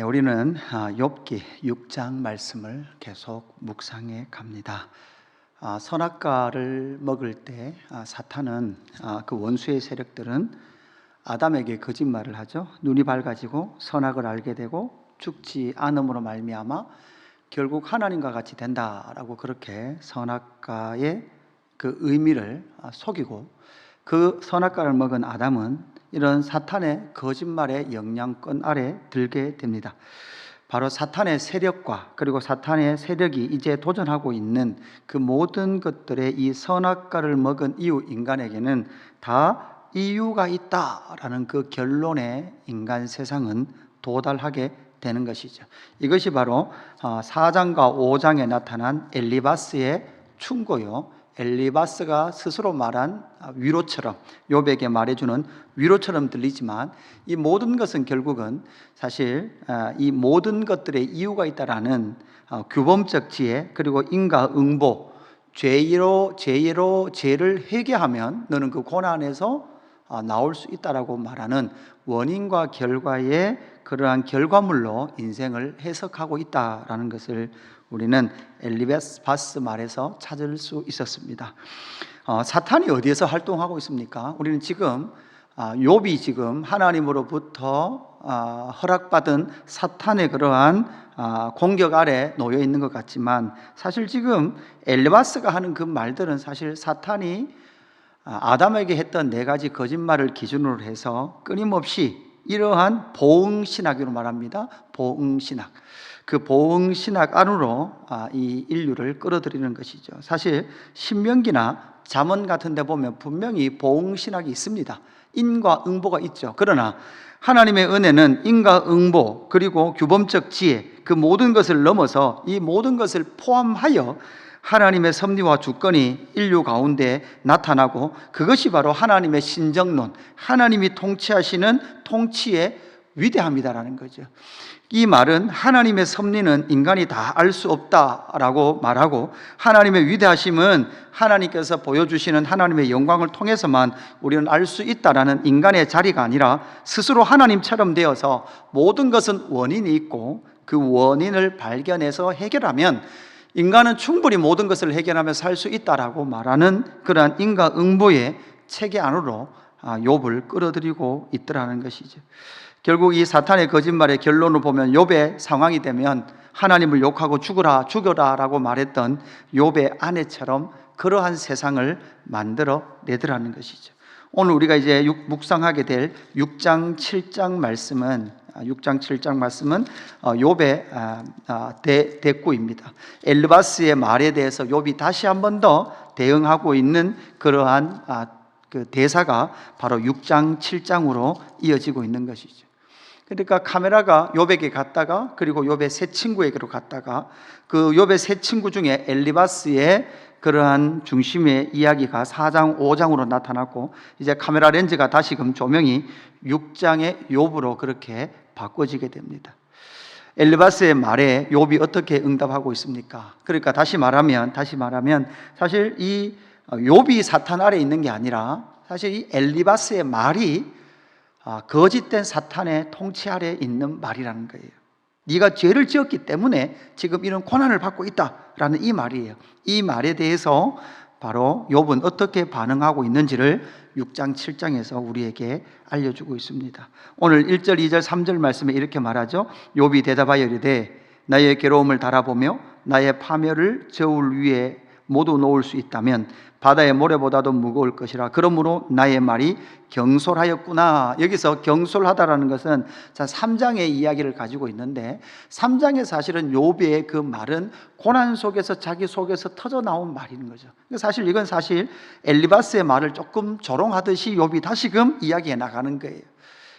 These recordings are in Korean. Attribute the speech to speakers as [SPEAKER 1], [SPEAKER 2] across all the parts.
[SPEAKER 1] 우리는 욥기 6장 말씀을 계속 묵상해 갑니다. 선악과를 먹을 때 사탄은 그 원수의 세력들은 아담에게 거짓말을 하죠. 눈이 밝아지고 선악을 알게 되고 죽지 않음으로 말미암아 결국 하나님과 같이 된다라고 그렇게 선악과의 그 의미를 속이고, 그 선악과를 먹은 아담은 이런 사탄의 거짓말의 영향권 아래 들게 됩니다. 바로 사탄의 세력과 그리고 사탄의 세력이 이제 도전하고 있는 그 모든 것들의 이 선악과를 먹은 이후 인간에게는 다 이유가 있다라는 그 결론에 인간 세상은 도달하게 되는 것이죠. 이것이 바로 4장과 5장에 나타난 엘리바스의 충고요, 엘리바스가 스스로 말한 위로처럼, 욥에게 말해주는 위로처럼 들리지만 이 모든 것은 결국은 사실 이 모든 것들의 이유가 있다라는 규범적 지혜, 그리고 인과응보, 죄로 죄를 회개하면 너는 그 고난에서 나올 수 있다라고 말하는 원인과 결과의 그러한 결과물로 인생을 해석하고 있다라는 것을 우리는 엘리바스 말에서 찾을 수 있었습니다. 사탄이 어디에서 활동하고 있습니까? 우리는 지금 욥이 지금 하나님으로부터 허락받은 사탄의 그러한 공격 아래 놓여 있는 것 같지만, 사실 지금 엘리바스가 하는 그 말들은 사실 사탄이 아담에게 했던 4가지 거짓말을 기준으로 해서 끊임없이 이러한 보응신학으로 말합니다. 보응신학, 그 보응신학 안으로 이 인류를 끌어들이는 것이죠. 사실 신명기나 잠언 같은 데 보면 분명히 보응신학이 있습니다. 인과응보가 있죠. 그러나 하나님의 은혜는 인과응보 그리고 규범적 지혜, 그 모든 것을 넘어서 이 모든 것을 포함하여 하나님의 섭리와 주권이 인류 가운데 나타나고, 그것이 바로 하나님의 신정론, 하나님이 통치하시는 통치의 위대함이다라는 거죠. 이 말은 하나님의 섭리는 인간이 다 알 수 없다라고 말하고, 하나님의 위대하심은 하나님께서 보여주시는 하나님의 영광을 통해서만 우리는 알 수 있다라는 인간의 자리가 아니라 스스로 하나님처럼 되어서 모든 것은 원인이 있고 그 원인을 발견해서 해결하면 인간은 충분히 모든 것을 해결하며 살 수 있다라고 말하는 그러한 인과응보의 체계 안으로 욥을 끌어들이고 있더라는 것이죠. 결국 이 사탄의 거짓말의 결론을 보면 욥의 상황이 되면 하나님을 욕하고 죽여라 라고 말했던 욥의 아내처럼 그러한 세상을 만들어 내더라는 것이죠. 오늘 우리가 이제 묵상하게 될 6장 7장 말씀은 욥의 대꾸입니다. 엘리바스의 말에 대해서 욥이 다시 한 번 더 대응하고 있는 그러한 그 대사가 바로 6장 7장으로 이어지고 있는 것이죠. 그러니까 카메라가 욥에게 갔다가 그리고 욥의 세 친구에게로 갔다가 그 욥의 세 친구 중에 엘리바스의 그러한 중심의 이야기가 4장 5장으로 나타났고, 이제 카메라 렌즈가 다시금 조명이 6장의 욥으로 그렇게 바꿔지게 됩니다. 엘리바스의 말에 욥이 어떻게 응답하고 있습니까? 그러니까 다시 말하면 사실 이 욥이 사탄 아래 있는 게 아니라 사실 이 엘리바스의 말이 거짓된 사탄의 통치 아래 있는 말이라는 거예요. 네가 죄를 지었기 때문에 지금 이런 고난을 받고 있다라는 이 말이에요. 이 말에 대해서 바로 욥은 어떻게 반응하고 있는지를 6장 7장에서 우리에게 알려주고 있습니다. 오늘 1절 2절 3절 말씀에 이렇게 말하죠. 욥이 대답하여 이르되 나의 괴로움을 달아보며 나의 파멸을 저울 위에 모두 놓을 수 있다면 바다의 모래보다도 무거울 것이라. 그러므로 나의 말이 경솔하였구나. 여기서 경솔하다라는 것은 3장의 이야기를 가지고 있는데, 3장에 사실은 욥의 그 말은 고난 속에서 자기 속에서 터져 나온 말인 거죠. 사실 이건 엘리바스의 말을 조금 조롱하듯이 욥이 다시금 이야기해 나가는 거예요.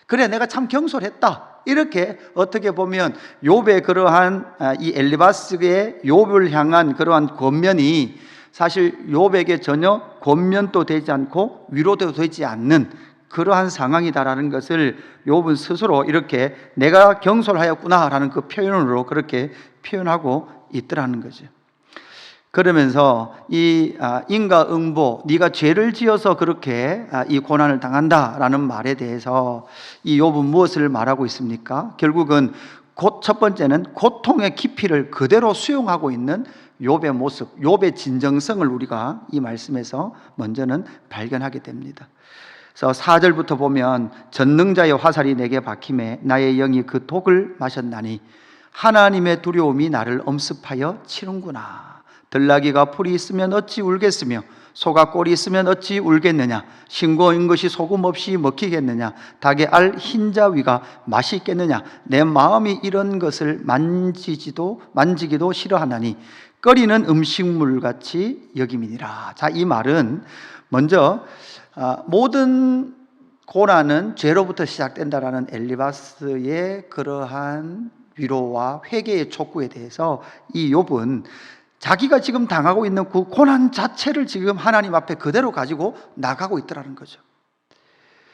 [SPEAKER 1] 그래, 내가 참 경솔했다. 이렇게 어떻게 보면 욥의 그러한 이 엘리바스의 욥을 향한 그러한 권면이 사실 욥에게 전혀 권면도 되지 않고 위로도 되지 않는 그러한 상황이다라는 것을 욥은 스스로 이렇게 내가 경솔하였구나라는 그 표현으로 그렇게 표현하고 있더라는 거죠. 그러면서 이 인과응보, 네가 죄를 지어서 그렇게 이 고난을 당한다라는 말에 대해서 이 욥은 무엇을 말하고 있습니까? 결국은 첫 번째는 고통의 깊이를 그대로 수용하고 있는 욥의 모습, 욥의 진정성을 우리가 이 말씀에서 먼저는 발견하게 됩니다. 그래서 4절부터 보면 전능자의 화살이 내게 박힘에 나의 영이 그 독을 마셨나니 하나님의 두려움이 나를 엄습하여 치는구나. 들나귀가 풀이 있으면 어찌 울겠으며 소가 꼴이 있으면 어찌 울겠느냐. 신고인 것이 소금 없이 먹히겠느냐. 닭의 알 흰자위가 맛이 있겠느냐. 내 마음이 이런 것을 만지기도 싫어하나니 끓이는 음식물같이 여김이니라. 자, 이 말은 먼저 모든 고난은 죄로부터 시작된다라는 엘리바스의 그러한 위로와 회개의 촉구에 대해서 이 욥은 자기가 지금 당하고 있는 그 고난 자체를 지금 하나님 앞에 그대로 가지고 나가고 있더라는 거죠.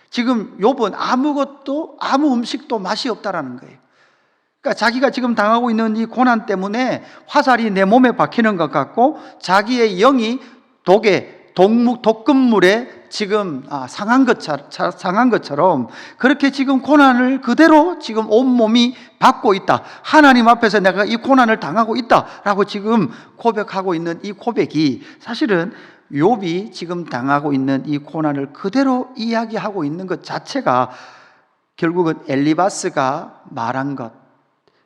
[SPEAKER 1] 지금 욥은 아무 음식도 맛이 없다라는 거예요. 그러니까 자기가 지금 당하고 있는 이 고난 때문에 화살이 내 몸에 박히는 것 같고 자기의 영이 독극물에 지금 상한 것처럼 그렇게 지금 고난을 그대로 지금 온몸이 받고 있다. 하나님 앞에서 내가 이 고난을 당하고 있다라고 지금 고백하고 있는 이 고백이 사실은 욥이 지금 당하고 있는 이 고난을 그대로 이야기하고 있는 것 자체가 결국은 엘리바스가 말한 것,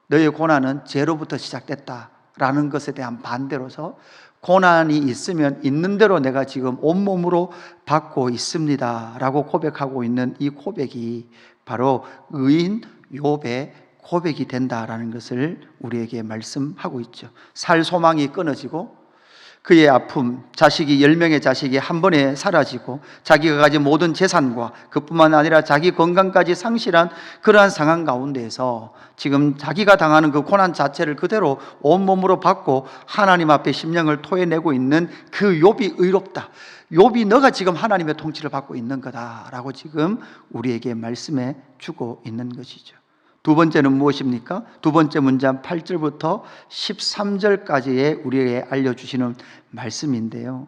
[SPEAKER 1] 너의 고난은 죄로부터 시작됐다라는 것에 대한 반대로서 고난이 있으면 있는 대로 내가 지금 온몸으로 받고 있습니다 라고 고백하고 있는 이 고백이 바로 의인 욥의 고백이 된다라는 것을 우리에게 말씀하고 있죠. 살 소망이 끊어지고 그의 아픔, 10명의 자식이 한 번에 사라지고 자기가 가진 모든 재산과 그뿐만 아니라 자기 건강까지 상실한 그러한 상황 가운데에서 지금 자기가 당하는 그 고난 자체를 그대로 온몸으로 받고 하나님 앞에 심령을 토해내고 있는 그 욥이 의롭다. 욥이 너가 지금 하나님의 통치를 받고 있는 거다라고 지금 우리에게 말씀해 주고 있는 것이죠. 두 번째는 무엇입니까? 두 번째 문장 8절부터 13절까지의 우리에게 알려주시는 말씀인데요.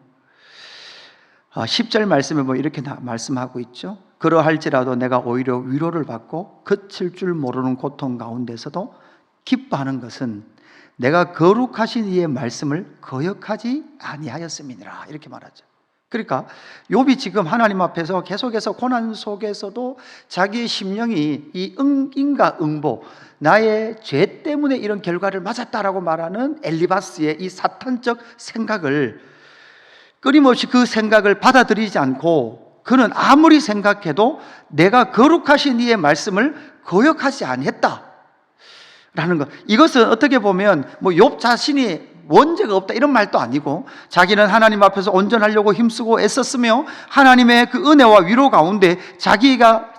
[SPEAKER 1] 10절 말씀에 보면 이렇게 말씀하고 있죠. 그러할지라도 내가 오히려 위로를 받고 그칠 줄 모르는 고통 가운데서도 기뻐하는 것은 내가 거룩하신 이의 말씀을 거역하지 아니하였음이니라. 이렇게 말하죠. 그러니까 욥이 지금 하나님 앞에서 계속해서 고난 속에서도 자기의 심령이 이 인과응보, 나의 죄 때문에 이런 결과를 맞았다라고 말하는 엘리바스의 이 사탄적 생각을 끊임없이 그 생각을 받아들이지 않고 그는 아무리 생각해도 내가 거룩하신 이의 말씀을 거역하지 아니했다라는 것. 이것은 어떻게 보면 욥 자신이 원죄가 없다 이런 말도 아니고 자기는 하나님 앞에서 온전하려고 힘쓰고 애썼으며 하나님의 그 은혜와 위로 가운데 자기가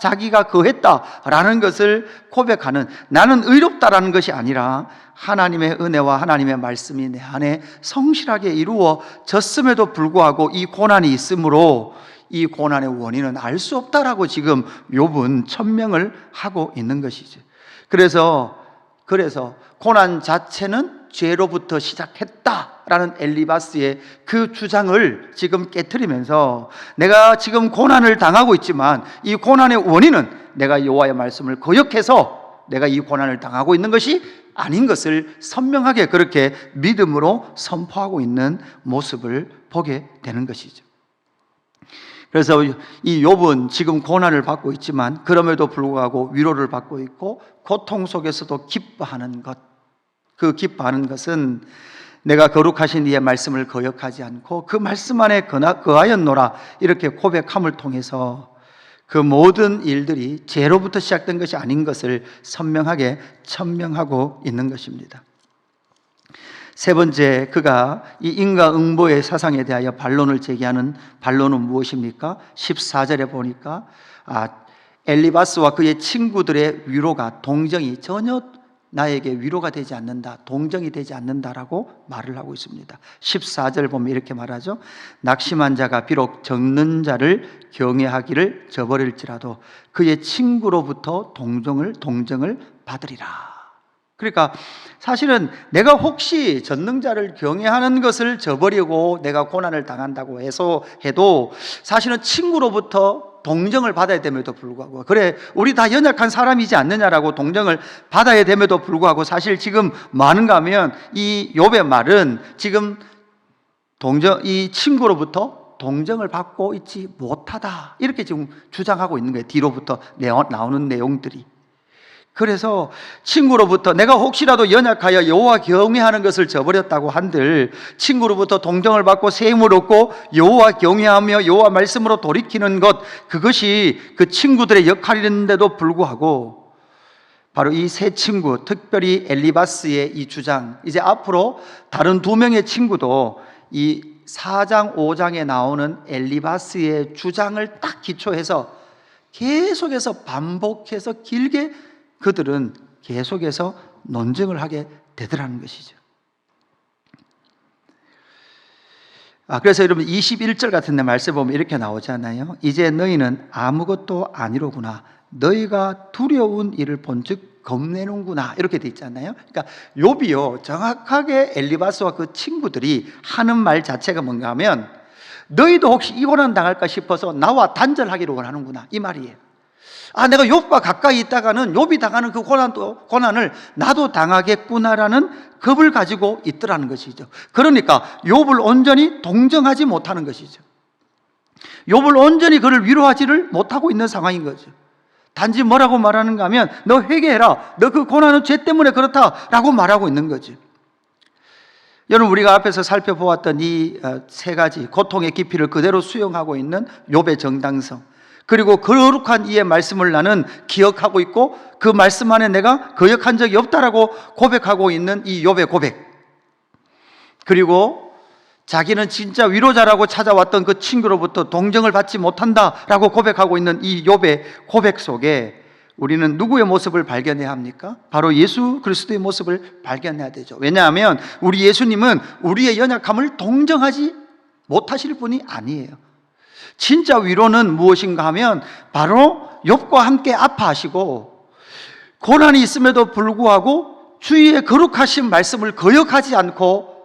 [SPEAKER 1] 거했다라는 것을 고백하는, 나는 의롭다라는 것이 아니라 하나님의 은혜와 하나님의 말씀이 내 안에 성실하게 이루어졌음에도 불구하고 이 고난이 있으므로 이 고난의 원인은 알 수 없다라고 지금 욥은 천명을 하고 있는 것이죠. 그래서 고난 자체는 죄로부터 시작했다라는 엘리바스의 그 주장을 지금 깨트리면서 내가 지금 고난을 당하고 있지만 이 고난의 원인은 내가 여호와의 말씀을 거역해서 내가 이 고난을 당하고 있는 것이 아닌 것을 선명하게 그렇게 믿음으로 선포하고 있는 모습을 보게 되는 것이죠. 그래서 이 욥은 지금 고난을 받고 있지만 그럼에도 불구하고 위로를 받고 있고 고통 속에서도 기뻐하는 것, 그 기뻐하는 것은 내가 거룩하신 이의 말씀을 거역하지 않고 그 말씀 안에 거하였노라 이렇게 고백함을 통해서 그 모든 일들이 죄로부터 시작된 것이 아닌 것을 선명하게 천명하고 있는 것입니다. 세 번째, 그가 이 인과응보의 사상에 대하여 반론을 제기하는 반론은 무엇입니까? 14절에 보니까 엘리바스와 그의 친구들의 위로가 동정이 전혀 나에게 위로가 되지 않는다, 동정이 되지 않는다라고 말을 하고 있습니다. 14절 보면 이렇게 말하죠. 낙심한 자가 비록 적는 자를 경외하기를 저버릴지라도 그의 친구로부터 동정을 받으리라. 그러니까 사실은 내가 혹시 전능자를 경외하는 것을 저버리고 내가 고난을 당한다고 해도 사실은 친구로부터 동정을 받아야 됨에도 불구하고, 그래 우리 다 연약한 사람이지 않느냐라고 동정을 받아야 됨에도 불구하고 사실 지금 뭐 하는가 하면 이 욥의 말은 지금 이 친구로부터 동정을 받고 있지 못하다, 이렇게 지금 주장하고 있는 거예요. 뒤로부터 나오는 내용들이. 그래서 친구로부터 내가 혹시라도 연약하여 여호와 경외하는 것을 저버렸다고 한들 친구로부터 동정을 받고 세임을 얻고 여호와 경외하며 여호와 말씀으로 돌이키는 것, 그것이 그 친구들의 역할인데도 불구하고 바로 이 세 친구, 특별히 엘리바스의 이 주장, 이제 앞으로 다른 두 명의 친구도 이 4장 5장에 나오는 엘리바스의 주장을 딱 기초해서 계속해서 반복해서 길게 그들은 계속해서 논증을 하게 되더라는 것이죠. 그래서 여러분 21절 같은 데 말씀 보면 이렇게 나오잖아요. 이제 너희는 아무것도 아니로구나. 너희가 두려운 일을 본즉 겁내는구나. 이렇게 돼 있잖아요. 그러니까 욥이요, 정확하게 엘리바스와 그 친구들이 하는 말 자체가 뭔가 하면 너희도 혹시 이 고난 당할까 싶어서 나와 단절하기를 원하는구나, 이 말이에요. 내가 욥과 가까이 있다가는 욥이 당하는 그 고난을 나도 당하겠구나라는 겁을 가지고 있더라는 것이죠. 그러니까 욥을 온전히 동정하지 못하는 것이죠. 욥을 온전히 그를 위로하지를 못하고 있는 상황인 거죠. 단지 뭐라고 말하는가 하면 너 회개해라, 너 그 고난은 죄 때문에 그렇다라고 말하고 있는 거죠. 여러분, 우리가 앞에서 살펴보았던 이 세 가지 고통의 깊이를 그대로 수용하고 있는 욥의 정당성, 그리고 거룩한 이의 말씀을 나는 기억하고 있고 그 말씀 안에 내가 거역한 적이 없다라고 고백하고 있는 이 욥의 고백, 그리고 자기는 진짜 위로자라고 찾아왔던 그 친구로부터 동정을 받지 못한다라고 고백하고 있는 이 욥의 고백 속에 우리는 누구의 모습을 발견해야 합니까? 바로 예수 그리스도의 모습을 발견해야 되죠. 왜냐하면 우리 예수님은 우리의 연약함을 동정하지 못하실 분이 아니에요. 진짜 위로는 무엇인가 하면 바로 욥과 함께 아파하시고 고난이 있음에도 불구하고 주위의 거룩하신 말씀을 거역하지 않고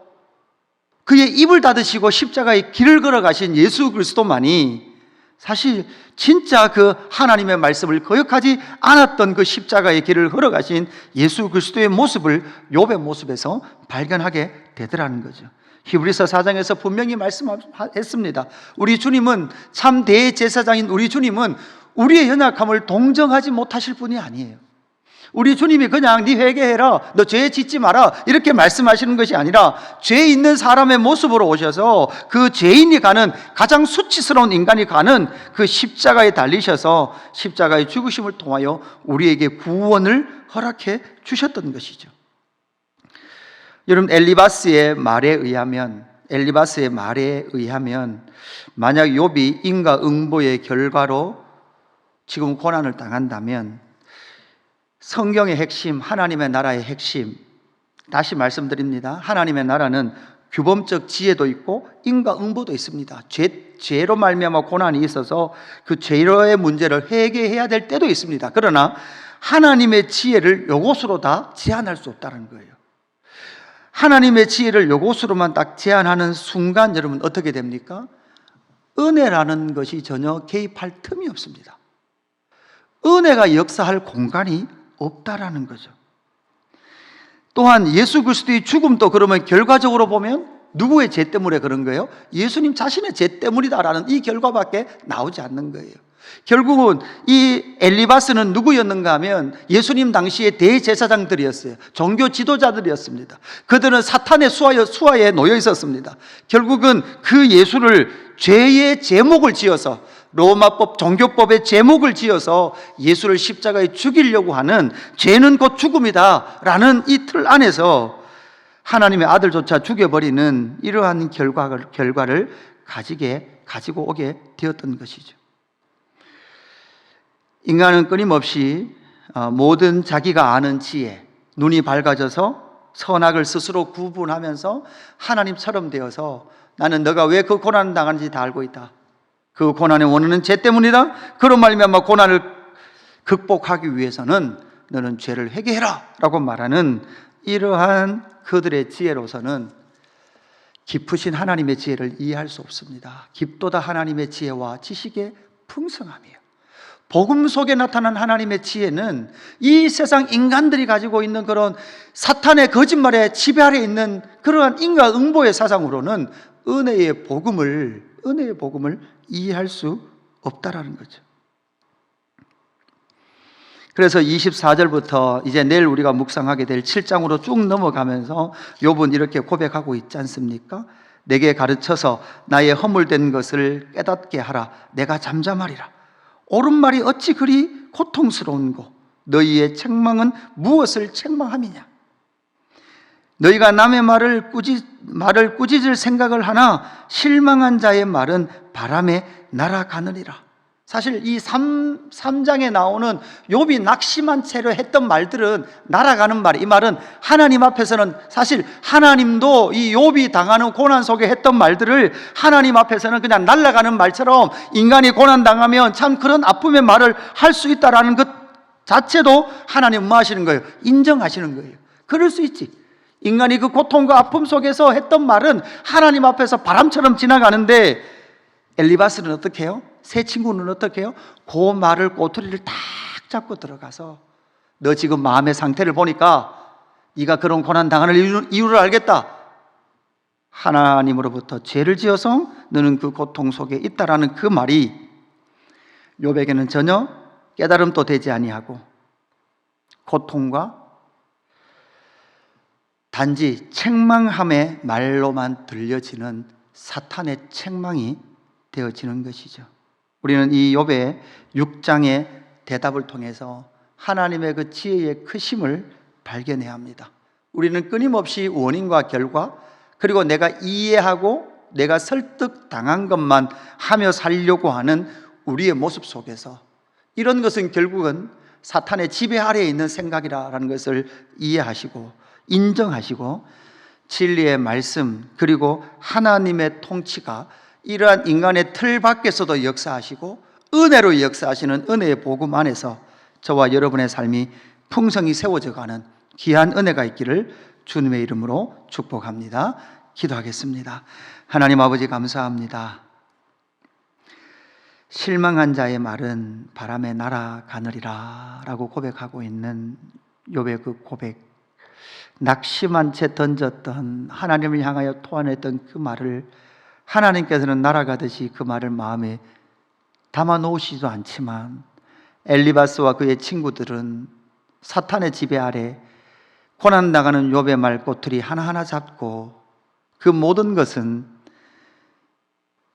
[SPEAKER 1] 그의 입을 닫으시고 십자가의 길을 걸어가신 예수 그리스도만이 사실 진짜 그 하나님의 말씀을 거역하지 않았던 그 십자가의 길을 걸어가신 예수 그리스도의 모습을 욥의 모습에서 발견하게 되더라는 거죠. 히브리서 4장에서 분명히 말씀했습니다. 우리 주님은, 참 대제사장인 우리 주님은 우리의 연약함을 동정하지 못하실 분이 아니에요. 우리 주님이 그냥 네 회개해라, 너 죄 짓지 마라 이렇게 말씀하시는 것이 아니라 죄 있는 사람의 모습으로 오셔서 그 죄인이 가는, 가장 수치스러운 인간이 가는 그 십자가에 달리셔서 십자가의 죽으심을 통하여 우리에게 구원을 허락해 주셨던 것이죠. 여러분, 엘리바스의 말에 의하면 만약 욥이 인과응보의 결과로 지금 고난을 당한다면 성경의 핵심, 하나님의 나라의 핵심, 다시 말씀드립니다. 하나님의 나라는 규범적 지혜도 있고 인과응보도 있습니다. 죄로 말미암아 고난이 있어서 그 죄로의 문제를 해결해야 될 때도 있습니다. 그러나 하나님의 지혜를 이것으로 다 제한할 수 없다는 거예요. 하나님의 지혜를 이것으로만 딱 제한하는 순간 여러분 어떻게 됩니까? 은혜라는 것이 전혀 개입할 틈이 없습니다. 은혜가 역사할 공간이 없다라는 거죠. 또한 예수 그리스도의 죽음도 그러면 결과적으로 보면 누구의 죄 때문에 그런 거예요? 예수님 자신의 죄 때문이다라는 이 결과밖에 나오지 않는 거예요. 결국은 이 엘리바스는 누구였는가 하면 예수님 당시의 대제사장들이었어요. 종교 지도자들이었습니다. 그들은 사탄의 수하에 놓여 있었습니다. 결국은 그 예수를 죄의 제목을 지어서, 로마법 종교법의 제목을 지어서 예수를 십자가에 죽이려고 하는, 죄는 곧 죽음이다 라는 이 틀 안에서 하나님의 아들조차 죽여버리는 이러한 결과를 가지고 오게 되었던 것이죠. 인간은 끊임없이 모든 자기가 아는 지혜, 눈이 밝아져서 선악을 스스로 구분하면서 하나님처럼 되어서 나는 너가 왜 그 고난을 당하는지 다 알고 있다, 그 고난의 원인은 죄 때문이다, 그런 말미암아 고난을 극복하기 위해서는 너는 죄를 회개해라 라고 말하는 이러한 그들의 지혜로서는 깊으신 하나님의 지혜를 이해할 수 없습니다. 깊도다 하나님의 지혜와 지식에 풍성함이에요. 복음 속에 나타난 하나님의 지혜는 이 세상 인간들이 가지고 있는 그런 사탄의 거짓말에 지배 아래 있는 그러한 인과응보의 사상으로는 은혜의 복음을 이해할 수 없다라는 거죠. 그래서 24절부터 이제 내일 우리가 묵상하게 될 7장으로 쭉 넘어가면서 욥은 이렇게 고백하고 있지 않습니까? 내게 가르쳐서 나의 허물된 것을 깨닫게 하라. 내가 잠잠하리라. 옳은 말이 어찌 그리 고통스러운고 너희의 책망은 무엇을 책망함이냐? 너희가 남의 말을 꾸짖을 생각을 하나 실망한 자의 말은 바람에 날아가느니라. 사실 이 3장에 나오는 욥이 낙심한 채로 했던 말들은 날아가는 말, 이 말은 하나님 앞에서는 사실 하나님도 이 욥이 당하는 고난 속에 했던 말들을 하나님 앞에서는 그냥 날아가는 말처럼 인간이 고난당하면 참 그런 아픔의 말을 할 수 있다라는 것 자체도 하나님 뭐 하시는 거예요? 인정하시는 거예요. 그럴 수 있지. 인간이 그 고통과 아픔 속에서 했던 말은 하나님 앞에서 바람처럼 지나가는데 엘리바스는 어떻게 해요? 새 친구는 어떻게 해요? 그 말을 꼬투리를 딱 잡고 들어가서 너 지금 마음의 상태를 보니까 네가 그런 고난 당하는 이유를 알겠다. 하나님으로부터 죄를 지어서 너는 그 고통 속에 있다라는 그 말이 욥에게는 전혀 깨달음도 되지 아니하고 고통과 단지 책망함의 말로만 들려지는 사탄의 책망이 되어지는 것이죠. 우리는 이 욥의 6장의 대답을 통해서 하나님의 그 지혜의 크심을 발견해야 합니다. 우리는 끊임없이 원인과 결과 그리고 내가 이해하고 내가 설득당한 것만 하며 살려고 하는 우리의 모습 속에서 이런 것은 결국은 사탄의 지배 아래에 있는 생각이라는 것을 이해하시고 인정하시고 진리의 말씀 그리고 하나님의 통치가 이러한 인간의 틀 밖에서도 역사하시고 은혜로 역사하시는 은혜의 복음 안에서 저와 여러분의 삶이 풍성히 세워져가는 귀한 은혜가 있기를 주님의 이름으로 축복합니다. 기도하겠습니다. 하나님 아버지 감사합니다. 실망한 자의 말은 바람에 날아가느리라 라고 고백하고 있는 욥의 그 고백, 낙심한 채 던졌던 하나님을 향하여 토안했던 그 말을 하나님께서는 날아가듯이 그 말을 마음에 담아 놓으시지도 않지만 엘리바스와 그의 친구들은 사탄의 지배 아래 고난당하는 욥의 말꼬투리 하나하나 잡고 그 모든 것은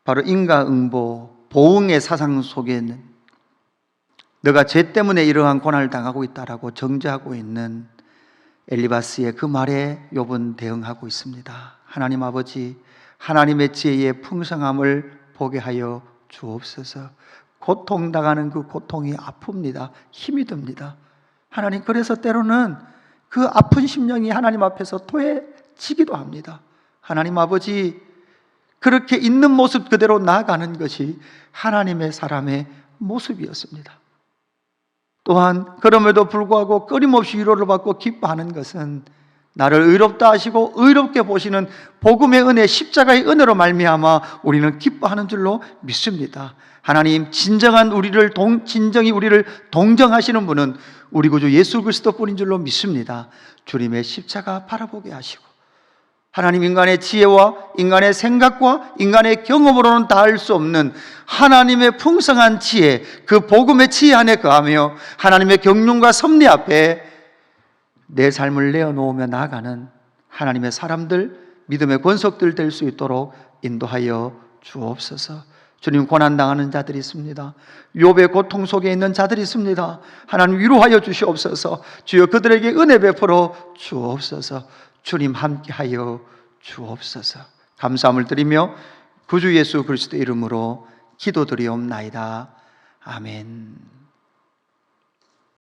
[SPEAKER 1] 바로 인과응보 보응의 사상 속에는 너가 죄 때문에 이러한 고난을 당하고 있다라고 정죄하고 있는 엘리바스의 그 말에 욥은 대응하고 있습니다. 하나님 아버지, 하나님의 지혜의 풍성함을 보게 하여 주옵소서. 고통당하는 그 고통이 아픕니다. 힘이 듭니다. 하나님, 그래서 때로는 그 아픈 심령이 하나님 앞에서 토해지기도 합니다. 하나님 아버지, 그렇게 있는 모습 그대로 나아가는 것이 하나님의 사람의 모습이었습니다. 또한 그럼에도 불구하고 끊임없이 위로를 받고 기뻐하는 것은 나를 의롭다 하시고 의롭게 보시는 복음의 은혜, 십자가의 은혜로 말미암아 우리는 기뻐하는 줄로 믿습니다. 하나님, 진정히 우리를 동정하시는 분은 우리 구주 예수 그리스도뿐인 줄로 믿습니다. 주님의 십자가 바라보게 하시고 하나님, 인간의 지혜와 인간의 생각과 인간의 경험으로는 다할 수 없는 하나님의 풍성한 지혜, 그 복음의 지혜 안에 거하며 하나님의 경륜과 섭리 앞에 내 삶을 내어놓으며 나아가는 하나님의 사람들, 믿음의 권속들 될 수 있도록 인도하여 주옵소서. 주님, 고난당하는 자들이 있습니다. 욥의 고통 속에 있는 자들이 있습니다. 하나님, 위로하여 주시옵소서. 주여, 그들에게 은혜 베풀어 주옵소서. 주님, 함께하여 주옵소서. 감사함을 드리며 구주 예수 그리스도 이름으로 기도드리옵나이다. 아멘.